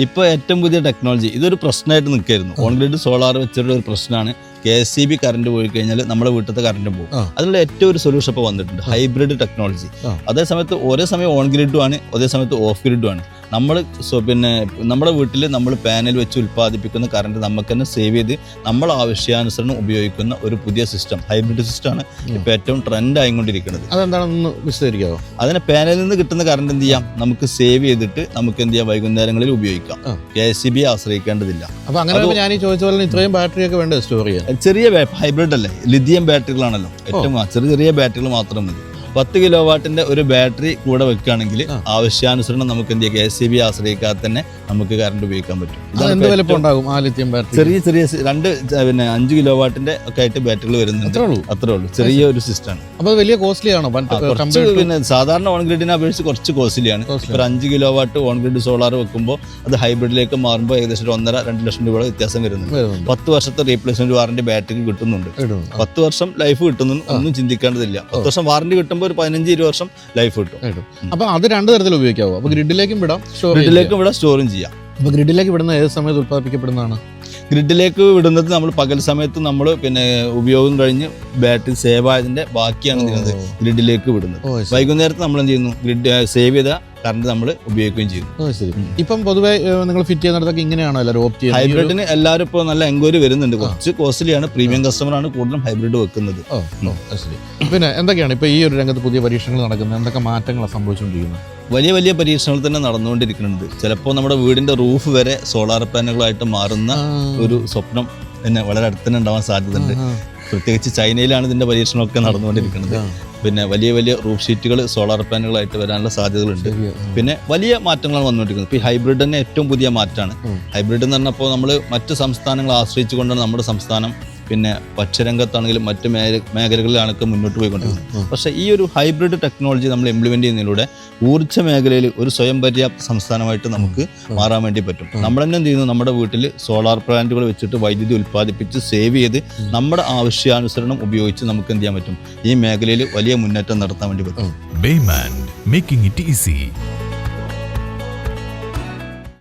ഇപ്പോൾ ഏറ്റവും പുതിയ ടെക്നോളജി ഇതൊരു പ്രശ്നമായിട്ട് നിൽക്കായിരുന്നു. ഓൺ ഗ്രിഡ് സോളാർ വെച്ചിട്ടുള്ള ഒരു പ്രശ്നമാണ്. KSEB കറണ്ട് പോയി കഴിഞ്ഞാൽ നമ്മുടെ വീട്ടിലത്തെ കറണ്ടും പോകും. അതിനുള്ള ഏറ്റവും ഒരു സൊല്യൂഷൻ ഇപ്പോൾ വന്നിട്ടുണ്ട്, ഹൈബ്രിഡ് ടെക്നോളജി. അതേ സമയത്ത് ഒരേ സമയം ഓൺ ഗ്രിഡും ആണ്, അതേ സമയത്ത് ഓഫ് ഗ്രിഡും ആണ്. നമ്മൾ നമ്മുടെ വീട്ടിൽ നമ്മൾ പാനൽ വെച്ച് ഉൽപ്പാദിപ്പിക്കുന്ന കറണ്ട് നമുക്ക് തന്നെ സേവ് ചെയ്ത് നമ്മൾ ആവശ്യാനുസരണം ഉപയോഗിക്കുന്ന ഒരു പുതിയ സിസ്റ്റം, ഹൈബ്രിഡ് സിസ്റ്റമാണ് ഇപ്പോൾ ഏറ്റവും ട്രെൻഡ് ആയിക്കൊണ്ടിരിക്കുന്നത്. അതെന്താണെന്ന് വിശദീകരിക്കാമോ? അതിനെ പാനലിൽ നിന്ന് കിട്ടുന്ന കറണ്ട് എന്ത് ചെയ്യാം, നമുക്ക് സേവ് ചെയ്തിട്ട് നമുക്ക് എന്ത് ചെയ്യാം, വൈകുന്നേരങ്ങളിൽ ഉപയോഗിക്കാം. KSEB ആശ്രയിക്കേണ്ടതില്ല. അപ്പൊ അങ്ങനെ ഞാൻ ഈ ചോദിച്ച പോലെ ഇത്രയും ബാറ്ററി ഒക്കെ വേണ്ടത് സ്റ്റോർ ചെയ്യാൻ? ചെറിയ ഹൈബ്രിഡ് അല്ലേ, ലിഥിയം ബാറ്ററികളാണല്ലോ, ഏറ്റവും ചെറിയ ബാറ്ററികൾ മാത്രം മതി. 10 കിലോവാട്ടിന്റെ ഒരു ബാറ്ററി കൂടെ വെക്കുകയാണെങ്കിൽ ആവശ്യാനുസരണം നമുക്ക് എന്ത് ചെയ്യാം, KSEB ആശ്രയിക്കാതെ തന്നെ നമുക്ക് കറണ്ട് ഉപയോഗിക്കാൻ പറ്റും. ചെറിയ 5 കിലോവാട്ടിന്റെ ഒക്കെ ആയിട്ട് ബാറ്ററികൾ വരുന്നുണ്ട്. അത്രേ ഉള്ളൂ, ചെറിയ ഒരു സിസ്റ്റമാണ്. അപ്പോൾ വലിയ കോസ്റ്റ്ലി ആണോ? പിന്നെ സാധാരണ ഓൺ ഗ്രിഡിനെ അപേക്ഷിച്ച് കുറച്ച് കോസ്റ്റ്ലിയാണ്. ഒരു 5 കിലോവാട്ട് ഓൺ ഗ്രിഡ് സോളാർ വെക്കുമ്പോൾ അത് ഹൈബ്രിഡിലേക്ക് മാറുമ്പോൾ ഏകദേശം 1.5-2 ലക്ഷം രൂപയുടെ വ്യത്യാസം വരുന്നുണ്ട്. 10 വർഷത്തെ റീപ്ലേസ്മെന്റ് വാറന്റി ബാറ്ററിക്ക് കിട്ടുന്നുണ്ട്. 10 വർഷം ലൈഫ് കിട്ടുന്നു, ഒന്നും ചിന്തിക്കേണ്ടതില്ല. 10 വർഷം വാറന്റി കിട്ടുമ്പോൾ ഒരു 15-20 വർഷം ലൈഫ് കിട്ടും. അപ്പൊ അത് രണ്ട് തരത്തിൽ ഉപയോഗിക്കാവോ? അപ്പൊ ഗ്രിഡിലേക്കും വിടാം, സ്റ്റോറും ചെയ്യാം. അപ്പൊ ഗ്രിഡിലേക്ക് വിടുന്ന ഏത് സമയത്ത് ഉത്പാദിപ്പിക്കപ്പെടുന്നതാണ്? ഗ്രിഡിലേക്ക് വിടുന്നത് നമ്മൾ പകൽ സമയത്ത് നമ്മൾ ഉപയോഗം കഴിഞ്ഞ് ബാറ്ററി സേവ് ആയതിന്റെ ബാക്കിയാണ് ഗ്രിഡിലേക്ക് വിടുന്നത്. വൈകുന്നേരത്ത് നമ്മൾ എന്ത് ചെയ്യുന്നു, ഗ്രിഡ് സേവ് ചെയ്ത കറണ്ട് നമ്മൾ ഉപയോഗിക്കുകയും ചെയ്യുന്നു. ഇപ്പം പൊതുവെ നിങ്ങൾ ഫിറ്റ് ചെയ്യുന്നിടത്തൊക്കെ ഇങ്ങനെയാണോ എല്ലാവരും ഓപ്റ്റ് ചെയ്യുന്നത്? ഹൈബ്രിഡിന് എല്ലാവരും ഇപ്പോൾ നല്ല എൻക്വയറി വരുന്നുണ്ട്. കുറച്ച് കോസ്റ്റ്ലിയാണ്, പ്രീമിയം കസ്റ്റമറാണ് കൂടുതലും ഹൈബ്രിഡ് വെക്കുന്നത്. പിന്നെ എന്തൊക്കെയാണ് ഇപ്പൊ ഈ ഒരു രംഗത്ത് പുതിയ പരീക്ഷണങ്ങൾ നടക്കുന്നത്? എന്തൊക്കെ മാറ്റങ്ങളാണ് സംഭവിച്ചുകൊണ്ടിരിക്കുന്നത്? വലിയ പരീക്ഷണങ്ങൾ തന്നെ നടന്നുകൊണ്ടിരിക്കുന്നുണ്ട്. ചിലപ്പോൾ നമ്മുടെ വീടിന്റെ റൂഫ് വരെ സോളാർ പാനലുകളായിട്ട് മാറുന്ന ഒരു സ്വപ്നം പിന്നെ വളരെ അടുത്ത് തന്നെ ഉണ്ടാവാൻ സാധ്യതയുണ്ട്. പ്രത്യേകിച്ച് ചൈനയിലാണ് ഇതിന്റെ പരീക്ഷണമൊക്കെ നടന്നുകൊണ്ടിരിക്കുന്നത്. പിന്നെ വലിയ റൂഫ് ഷീറ്റുകൾ സോളാർ പാനലുകളായിട്ട് വരാനുള്ള സാധ്യതകളുണ്ട്. പിന്നെ വലിയ മാറ്റങ്ങളാണ് വന്നുകൊണ്ടിരിക്കുന്നത്. ഇപ്പോൾ ഈ ഹൈബ്രിഡ് തന്നെ ഏറ്റവും പുതിയ മാറ്റമാണ്. ഹൈബ്രിഡ് എന്ന് പറഞ്ഞപ്പോൾ നമ്മൾ മറ്റ് സംസ്ഥാനങ്ങളെ ആശ്രയിച്ചുകൊണ്ടാണ് നമ്മുടെ സംസ്ഥാനം പിന്നെ ഭക്ഷ്യരംഗത്താണെങ്കിലും മറ്റ് മേഖലകളിലാണൊക്കെ മുന്നോട്ട് പോയിക്കൊണ്ടിരിക്കുന്നത്. പക്ഷേ ഈ ഒരു ഹൈബ്രിഡ് ടെക്നോളജി നമ്മൾ ഇംപ്ലിമെന്റ് ചെയ്യുന്നതിലൂടെ ഊർജ്ജ മേഖലയിൽ ഒരു സ്വയം പര്യാപ്ത സംസ്ഥാനമായിട്ട് നമുക്ക് മാറാൻ വേണ്ടി പറ്റും. നമ്മൾ തന്നെ എന്ത് ചെയ്യുന്നു, നമ്മുടെ വീട്ടിൽ സോളാർ പ്ലാന്റുകൾ വെച്ചിട്ട് വൈദ്യുതി ഉൽപ്പാദിപ്പിച്ച് സേവ് ചെയ്ത് നമ്മുടെ ആവശ്യാനുസരണം ഉപയോഗിച്ച് നമുക്ക് എന്ത് ചെയ്യാൻ പറ്റും, ഈ മേഖലയിൽ വലിയ മുന്നേറ്റം നടത്താൻ വേണ്ടി പറ്റും. Bayman, making it easy.